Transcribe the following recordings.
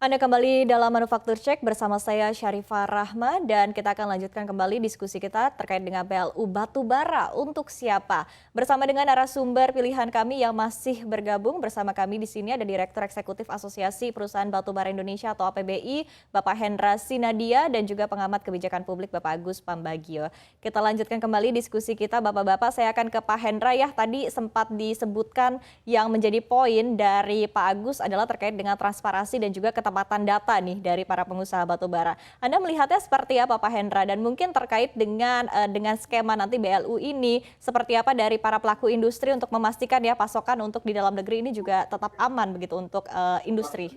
Anda kembali dalam Manufaktur Check bersama saya Syarifah Rahma dan kita akan lanjutkan kembali diskusi kita terkait dengan PLU Batubara untuk siapa. Bersama dengan narasumber pilihan kami yang masih bergabung bersama kami di sini ada Direktur Eksekutif Asosiasi Perusahaan Batubara Indonesia atau APBI, Bapak Hendra Sinadia dan juga pengamat kebijakan publik Bapak Agus Pambagio. Kita lanjutkan kembali diskusi kita Bapak-bapak. Saya akan ke Pak Hendra ya. Tadi sempat disebutkan yang menjadi poin dari Pak Agus adalah terkait dengan transparansi dan juga ketepatan data nih dari para pengusaha batubara. Anda melihatnya seperti apa Pak Hendra dan mungkin terkait dengan skema nanti BLU ini seperti apa dari para pelaku industri untuk memastikan ya pasokan untuk di dalam negeri ini juga tetap aman begitu untuk industri.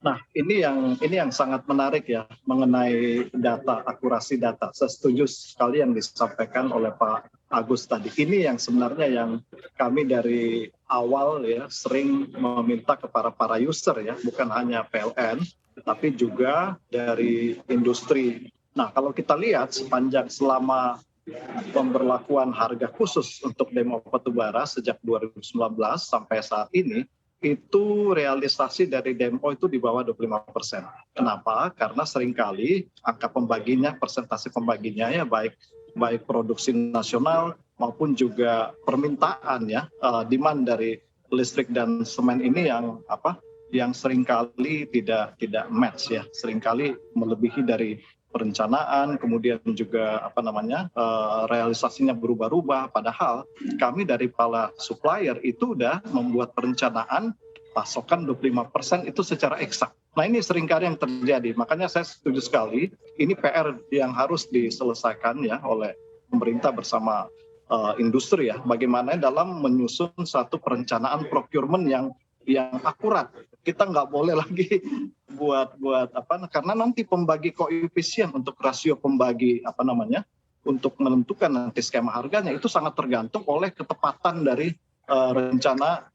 Nah, ini yang sangat menarik ya mengenai data, akurasi data. Saya setuju sekali yang disampaikan oleh Pak Agus tadi. Ini yang sebenarnya yang kami dari awal ya sering meminta kepada para user ya, bukan hanya PLN, tapi juga dari industri. Nah, kalau kita lihat sepanjang selama pemberlakuan harga khusus untuk demo batubara sejak 2019 sampai saat ini, itu realisasi dari demo itu di bawah 25%. Kenapa? Karena seringkali angka pembaginya, persentase pembaginya ya baik produksi nasional maupun juga permintaan ya, demand dari listrik dan semen ini yang seringkali tidak match ya, seringkali melebihi dari perencanaan, kemudian juga realisasinya berubah-ubah. Padahal kami dari para supplier itu udah membuat perencanaan pasokan 25% itu secara eksak. Nah ini seringkali yang terjadi. Makanya saya setuju sekali, ini PR yang harus diselesaikan ya oleh pemerintah bersama industri ya. Bagaimana dalam menyusun satu perencanaan procurement yang akurat. Kita nggak boleh lagi karena nanti pembagi koefisien untuk rasio pembagi untuk menentukan nanti skema harganya itu sangat tergantung oleh ketepatan dari rencana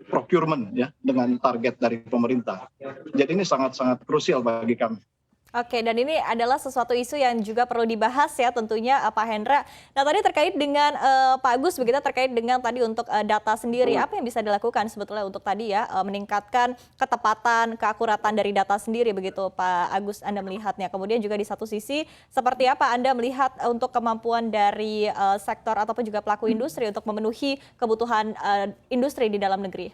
procurement ya dengan target dari pemerintah. Jadi ini sangat-sangat krusial bagi kami. Oke, dan ini adalah sesuatu isu yang juga perlu dibahas ya tentunya Pak Hendra. Nah tadi terkait dengan Pak Agus begitu terkait dengan tadi untuk data sendiri, apa yang bisa dilakukan sebetulnya untuk tadi ya meningkatkan ketepatan, keakuratan dari data sendiri begitu Pak Agus Anda melihatnya. Kemudian juga di satu sisi seperti apa Anda melihat untuk kemampuan dari sektor ataupun juga pelaku industri untuk memenuhi kebutuhan industri di dalam negeri?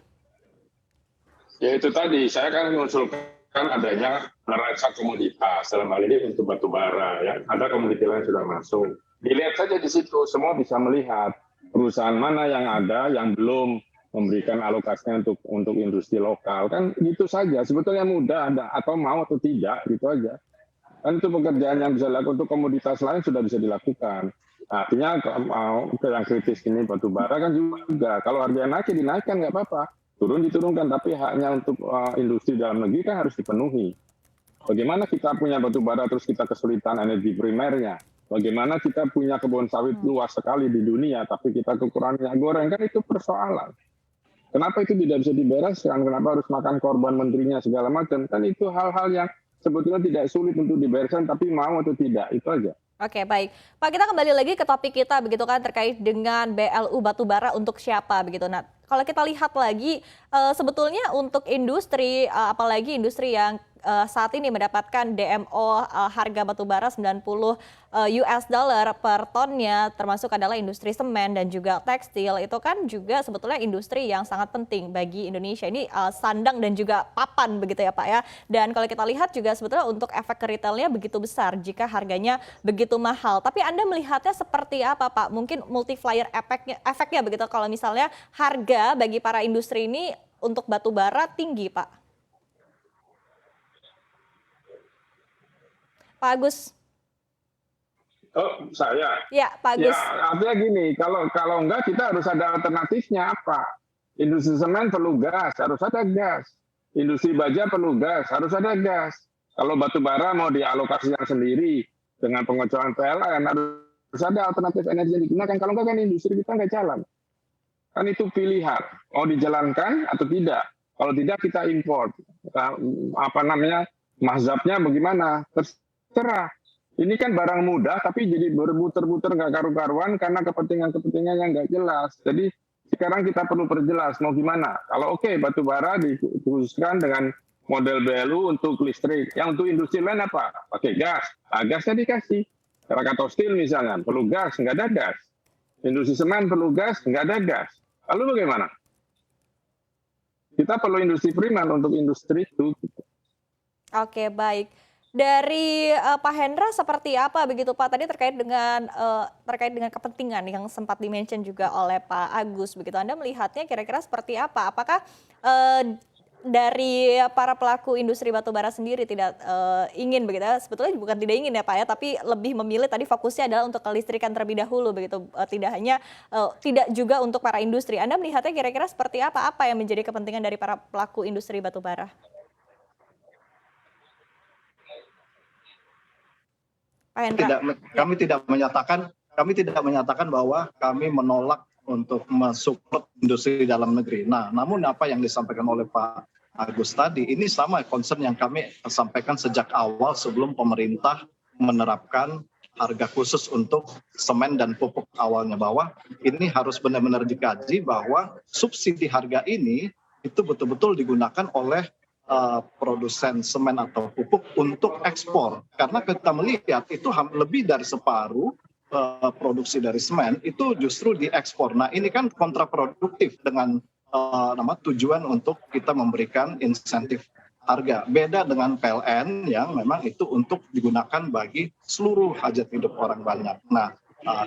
Ya itu tadi, saya kan mengusulkan adanya neraca komoditas dalam hal ini untuk batu bara ya, ada komoditi lain sudah masuk. Dilihat saja di situ, semua bisa melihat perusahaan mana yang ada yang belum memberikan alokasinya untuk industri lokal, kan gitu saja. Sebetulnya mudah ada atau mau atau tidak gitu aja. Kan itu pekerjaan yang bisa dilakukan untuk komoditas lain sudah bisa dilakukan. Artinya yang kritis ini batu bara kan juga kalau harganya naik dinaikkan nggak apa-apa. Diturunkan, tapi haknya untuk industri dalam negeri kan harus dipenuhi. Bagaimana kita punya batu bara terus kita kesulitan energi primernya? Bagaimana kita punya kebun sawit luas sekali di dunia, tapi kita kekurangan minyak goreng, kan itu persoalan. Kenapa itu tidak bisa dibereskan? Kenapa harus makan korban menterinya segala macam? Kan itu hal-hal yang sebetulnya tidak sulit untuk dibereskan, tapi mau atau tidak, itu aja. Oke, baik. Pak, kita kembali lagi ke topik kita begitu kan terkait dengan BLU batubara untuk siapa begitu. Nah, kalau kita lihat lagi sebetulnya untuk industri apalagi industri yang saat ini mendapatkan DMO harga batubara 90 US dollar per tonnya, termasuk adalah industri semen dan juga tekstil, itu kan juga sebetulnya industri yang sangat penting bagi Indonesia. Ini sandang dan juga papan begitu ya Pak ya. Dan kalau kita lihat juga sebetulnya untuk efek ke retailnya begitu besar jika harganya begitu mahal. Tapi Anda melihatnya seperti apa Pak? Mungkin multiplier efeknya begitu kalau misalnya harga bagi para industri ini untuk batubara tinggi Pak. Pak Agus. Oh, saya? Ya, Pak Agus. Ya, artinya gini, kalau enggak kita harus ada alternatifnya apa? Industri semen perlu gas, harus ada gas. Industri baja perlu gas, harus ada gas. Kalau batu bara mau dialokasikan sendiri dengan pengecualian PLN, harus ada alternatif energi yang digunakan. Kalau enggak kan industri kita enggak jalan. Kan itu pilihan, mau dijalankan atau tidak. Kalau tidak kita import. Mazhabnya bagaimana? Terserah. Ini kan barang mudah tapi jadi berputar-putar nggak karu-karuan karena kepentingan-kepentingan yang nggak jelas. Jadi Sekarang kita perlu perjelas mau gimana. Kalau oke, batu bara dikhususkan dengan model BLU untuk listrik. Yang untuk industri lain apa? Pakai gas. Gasnya dikasih. Krakatau Steel misalnya, perlu gas, nggak ada gas. Industri semen perlu gas, nggak ada gas. Lalu bagaimana? Kita perlu industri primer untuk industri itu. Oke, baik. Dari Pak Hendra seperti apa begitu Pak? Tadi terkait dengan kepentingan yang sempat dimention juga oleh Pak Agus begitu. Anda melihatnya kira-kira seperti apa? Apakah dari para pelaku industri batubara sendiri tidak ingin begitu? Sebetulnya bukan tidak ingin ya Pak ya, tapi lebih memilih tadi fokusnya adalah untuk kelistrikan terlebih dahulu begitu. Tidak juga untuk para industri. Anda melihatnya kira-kira seperti apa? Apa yang menjadi kepentingan dari para pelaku industri batubara? Pak Hendra. Kami tidak menyatakan bahwa kami menolak untuk mensupport industri dalam negeri. Nah, namun apa yang disampaikan oleh Pak Agus tadi, ini sama concern yang kami sampaikan sejak awal sebelum pemerintah menerapkan harga khusus untuk semen dan pupuk awalnya, bahwa ini harus benar-benar dikaji bahwa subsidi harga ini itu betul-betul digunakan oleh produsen semen atau pupuk untuk ekspor. Karena kita melihat itu lebih dari separuh produksi dari semen itu justru diekspor. Nah, ini kan kontraproduktif dengan tujuan untuk kita memberikan insentif harga. Beda dengan PLN yang memang itu untuk digunakan bagi seluruh hajat hidup orang banyak. Nah,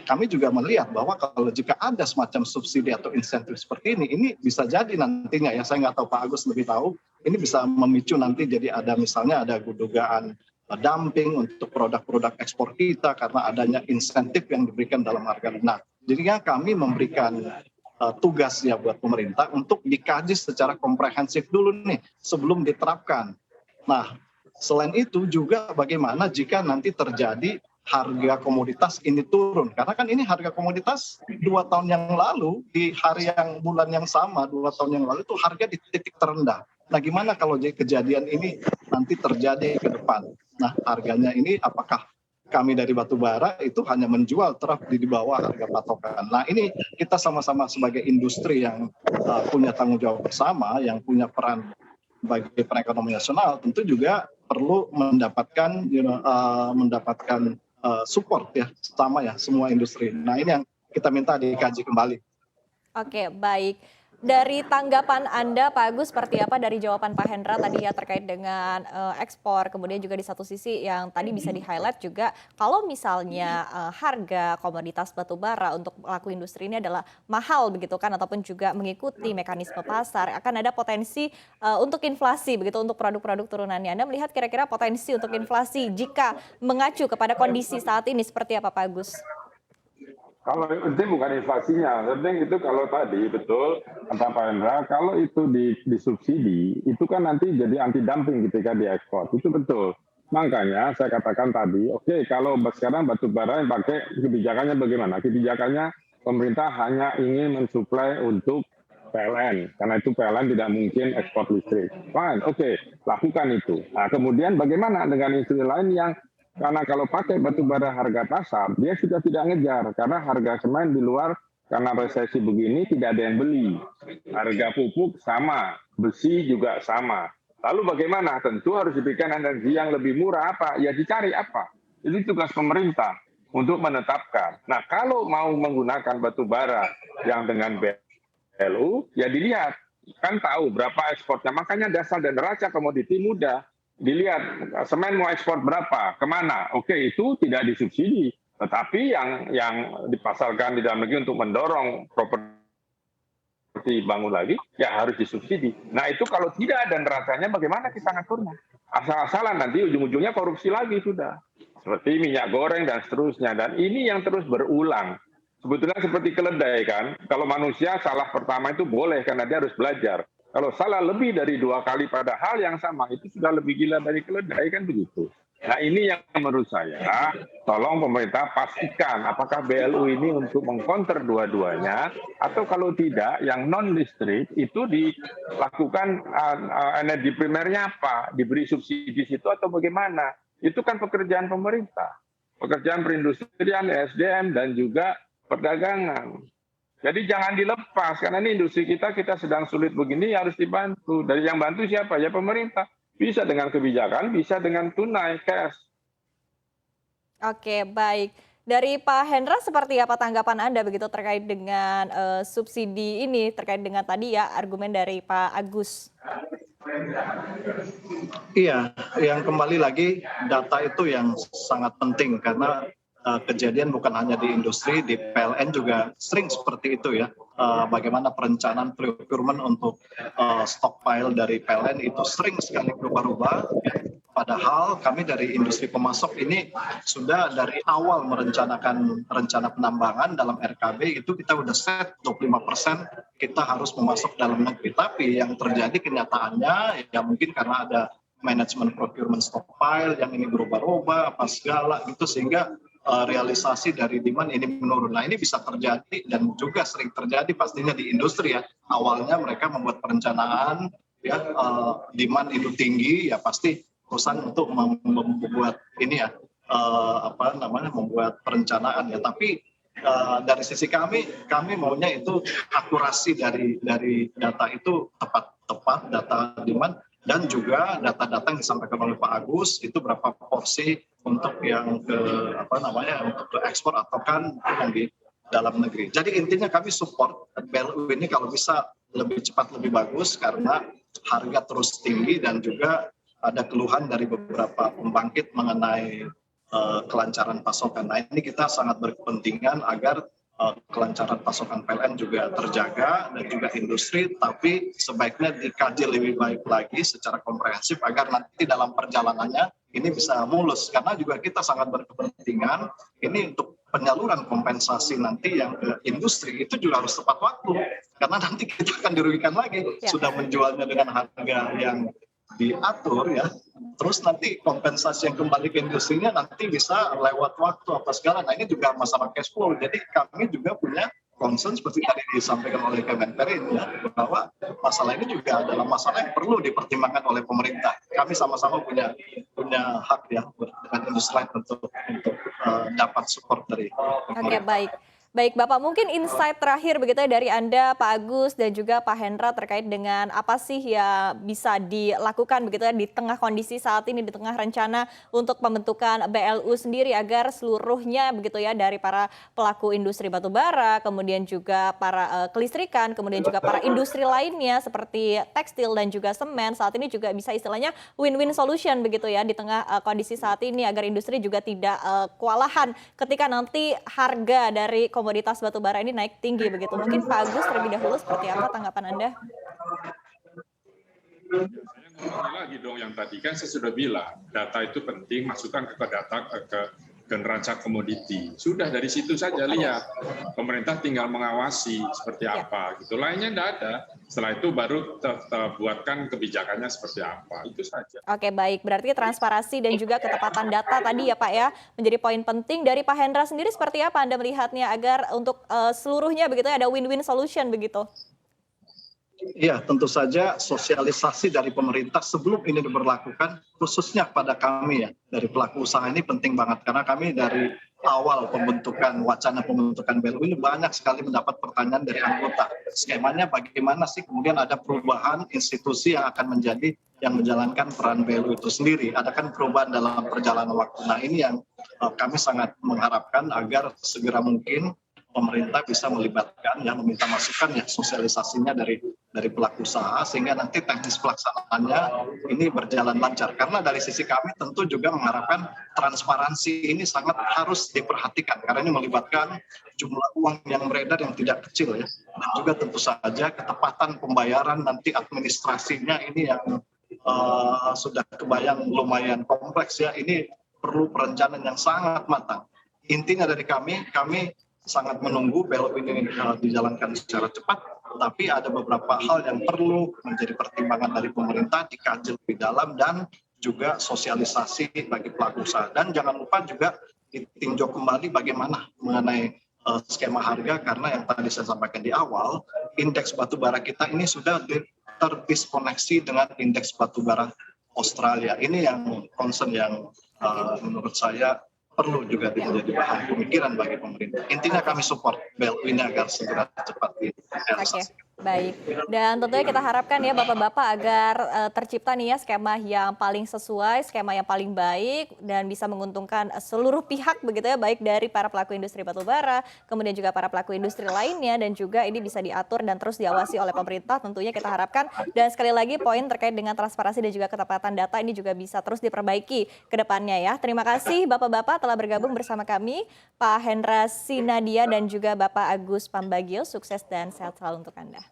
kami juga melihat bahwa kalau jika ada semacam subsidi atau insentif seperti ini bisa jadi nantinya, ya saya nggak tahu, Pak Agus lebih tahu, ini bisa memicu nanti jadi ada misalnya ada dugaan dumping untuk produk-produk ekspor kita karena adanya insentif yang diberikan dalam harga. Nah, jadinya kami memberikan tugas ya buat pemerintah untuk dikaji secara komprehensif dulu nih sebelum diterapkan. Nah, selain itu juga bagaimana jika nanti terjadi harga komoditas ini turun, karena kan ini harga komoditas 2 tahun yang lalu di bulan yang sama 2 tahun yang lalu itu harga di titik terendah. Nah, gimana kalau kejadian ini nanti terjadi ke depan? Nah, harganya ini apakah kami dari batubara itu hanya menjual terap di bawah harga patokan? Nah, ini kita sama-sama sebagai industri yang punya tanggung jawab bersama, yang punya peran bagi perekonomian nasional, tentu juga perlu mendapatkan support ya, sama ya semua industri. Nah, ini yang kita minta dikaji kembali. Oke, baik. Dari tanggapan Anda, Pak Agus, seperti apa dari jawaban Pak Hendra tadi ya terkait dengan ekspor, kemudian juga di satu sisi yang tadi bisa di-highlight juga, kalau misalnya harga komoditas batubara untuk pelaku industri ini adalah mahal begitu kan, ataupun juga mengikuti mekanisme pasar, akan ada potensi untuk inflasi begitu untuk produk-produk turunannya. Anda melihat kira-kira potensi untuk inflasi jika mengacu kepada kondisi saat ini seperti apa, Pak Agus? Kalau penting bukan inflasinya, penting itu kalau tadi betul kata Pak Hendra, kalau itu disubsidi, itu kan nanti jadi anti dumping ketika diekspor, itu betul. Makanya saya katakan tadi, oke, kalau sekarang batu bara yang pakai kebijakannya bagaimana? Kebijakannya pemerintah hanya ingin mensuplai untuk PLN, karena itu PLN tidak mungkin ekspor listrik. Fine, oke, lakukan itu. Nah, kemudian bagaimana dengan industri lain yang karena kalau pakai batu bara harga pasar, dia sudah tidak ngejar. Karena harga semen di luar, karena resesi begini tidak ada yang beli. Harga pupuk sama, besi juga sama. Lalu bagaimana? Tentu harus diberikan energi yang lebih murah apa? Ya dicari apa? Ini tugas pemerintah untuk menetapkan. Nah, kalau mau menggunakan batu bara yang dengan BLU, ya dilihat. Kan tahu berapa ekspornya. Makanya dasar dan neraca komoditi mudah. Dilihat semen mau ekspor berapa, kemana? Oke, itu tidak disubsidi. Tetapi yang dipasarkan di dalam negeri untuk mendorong properti bangun lagi, ya harus disubsidi. Nah, itu kalau tidak ada neracanya, bagaimana kita ngaturnya? Asal-asalan nanti ujung-ujungnya korupsi lagi sudah. Seperti minyak goreng dan seterusnya. Dan ini yang terus berulang. Sebetulnya seperti keledai kan. Kalau manusia salah pertama itu boleh karena dia harus belajar. Kalau salah lebih dari 2 kali pada hal yang sama, itu sudah lebih gila dari keledai, kan begitu. Nah, ini yang menurut saya, tolong pemerintah pastikan apakah BLU ini untuk mengkonter dua-duanya, atau kalau tidak, yang non-listrik itu dilakukan energi primernya apa, diberi subsidi situ atau bagaimana. Itu kan pekerjaan pemerintah, pekerjaan perindustrian, SDM, dan juga perdagangan. Jadi jangan dilepas, karena ini industri kita sedang sulit begini, harus dibantu. Dari yang bantu siapa? Ya pemerintah. Bisa dengan kebijakan, bisa dengan tunai, cash. Oke, baik. Dari Pak Hendra seperti apa tanggapan Anda begitu terkait dengan subsidi ini, terkait dengan tadi ya argumen dari Pak Agus? Iya, yang kembali lagi data itu yang sangat penting karena kejadian bukan hanya di industri, di PLN juga sering seperti itu ya. Bagaimana perencanaan procurement untuk stockpile dari PLN itu sering sekali berubah-ubah. Ya. Padahal kami dari industri pemasok ini sudah dari awal merencanakan rencana penambangan dalam RKB itu kita udah set 25% kita harus memasok dalam negeri. Tapi yang terjadi kenyataannya ya mungkin karena ada manajemen procurement stockpile yang ini berubah-ubah apa segala gitu sehingga realisasi dari demand ini menurun. Nah ini bisa terjadi dan juga sering terjadi pastinya di industri ya. Awalnya mereka membuat perencanaan ya demand itu tinggi ya pasti perusahaan untuk membuat ini ya membuat perencanaan ya. Tapi dari sisi kami maunya itu akurasi dari data itu tepat data demand dan juga data-data yang disampaikan oleh Pak Agus itu berapa porsi untuk yang untuk ke ekspor atau kan yang di dalam negeri. Jadi intinya kami support BLU ini kalau bisa lebih cepat lebih bagus karena harga terus tinggi dan juga ada keluhan dari beberapa pembangkit mengenai kelancaran pasokan. Nah ini kita sangat berkepentingan agar kelancaran pasokan PLN juga terjaga dan juga industri, tapi sebaiknya dikaji lebih baik lagi secara komprehensif agar nanti dalam perjalanannya ini bisa mulus. Karena juga kita sangat berkepentingan ini untuk penyaluran kompensasi nanti yang ke industri itu juga harus tepat waktu. Karena nanti kita akan dirugikan lagi, sudah menjualnya dengan harga yang diatur ya, terus nanti kompensasi yang kembali ke industrinya nanti bisa lewat waktu apa segala. Nah ini juga masalah cash flow. Jadi kami juga punya concern seperti tadi disampaikan oleh Kemenperin ya, bahwa masalah ini juga adalah masalah yang perlu dipertimbangkan oleh pemerintah. Kami sama-sama punya hak ya dengan industri untuk dapat support dari pemerintah. Oke, baik. Baik, Bapak, mungkin insight terakhir begitu ya dari Anda, Pak Agus, dan juga Pak Hendra terkait dengan apa sih ya bisa dilakukan begitu ya di tengah kondisi saat ini, di tengah rencana untuk pembentukan BLU sendiri agar seluruhnya begitu ya dari para pelaku industri batubara, kemudian juga para kelistrikan, kemudian juga para industri lainnya seperti tekstil dan juga semen saat ini juga bisa istilahnya win-win solution begitu ya di tengah kondisi saat ini agar industri juga tidak kewalahan ketika nanti harga dari komoditas batubara ini naik tinggi begitu. Mungkin Pak Agus terlebih dahulu seperti apa tanggapan Anda? Saya ngomong lagi dong yang tadi kan saya sudah bilang data itu penting, masukkan ke data ke neraca komoditi. Sudah dari situ saja lihat. Pemerintah tinggal mengawasi seperti apa gitu. Lainnya tidak ada. Setelah itu baru buatkan kebijakannya seperti apa. Itu saja. Oke, baik. Berarti transparansi dan juga ketepatan data tadi ya Pak ya menjadi poin penting. Dari Pak Hendra sendiri seperti apa Anda melihatnya agar untuk seluruhnya begitu ada win-win solution begitu? Iya, tentu saja sosialisasi dari pemerintah sebelum ini diberlakukan, khususnya pada kami ya, dari pelaku usaha ini penting banget. Karena kami dari awal wacana pembentukan BLU ini banyak sekali mendapat pertanyaan dari anggota. Skemanya bagaimana sih kemudian ada perubahan institusi yang akan menjalankan peran BLU itu sendiri. Ada kan perubahan dalam perjalanan waktu. Nah ini yang kami sangat mengharapkan agar segera mungkin pemerintah bisa melibatkan yang meminta masukan ya sosialisasinya dari pelaku usaha sehingga nanti teknis pelaksanaannya ini berjalan lancar. Karena dari sisi kami tentu juga mengharapkan transparansi ini sangat harus diperhatikan karena ini melibatkan jumlah uang yang beredar yang tidak kecil ya. Dan juga tentu saja ketepatan pembayaran nanti administrasinya ini yang sudah kebayang lumayan kompleks ya. Ini perlu perencanaan yang sangat matang. Intinya dari kami sangat menunggu BLU ini dijalankan secara cepat, tapi ada beberapa hal yang perlu menjadi pertimbangan dari pemerintah, dikaji lebih dalam dan juga sosialisasi bagi pelaku usaha. Dan jangan lupa juga ditinjau kembali bagaimana mengenai skema harga, karena yang tadi saya sampaikan di awal, indeks batubara kita ini sudah terdiskoneksi dengan indeks batubara Australia. Ini yang concern yang menurut saya perlu juga menjadi bahan pemikiran bagi pemerintah. Intinya kami support BLU ini agar segera cepat Oke, direalisasikan. baik. Dan tentunya kita harapkan ya Bapak-Bapak agar tercipta nih ya skema yang paling sesuai, skema yang paling baik dan bisa menguntungkan seluruh pihak begitu ya, baik dari para pelaku industri batubara, kemudian juga para pelaku industri lainnya dan juga ini bisa diatur dan terus diawasi oleh pemerintah tentunya kita harapkan. Dan sekali lagi poin terkait dengan transparansi dan juga ketepatan data ini juga bisa terus diperbaiki ke depannya ya. Terima kasih Bapak-Bapak telah bergabung bersama kami, Pak Hendra Sinadia dan juga Bapak Agus Pambagio. Sukses dan sehat selalu untuk Anda.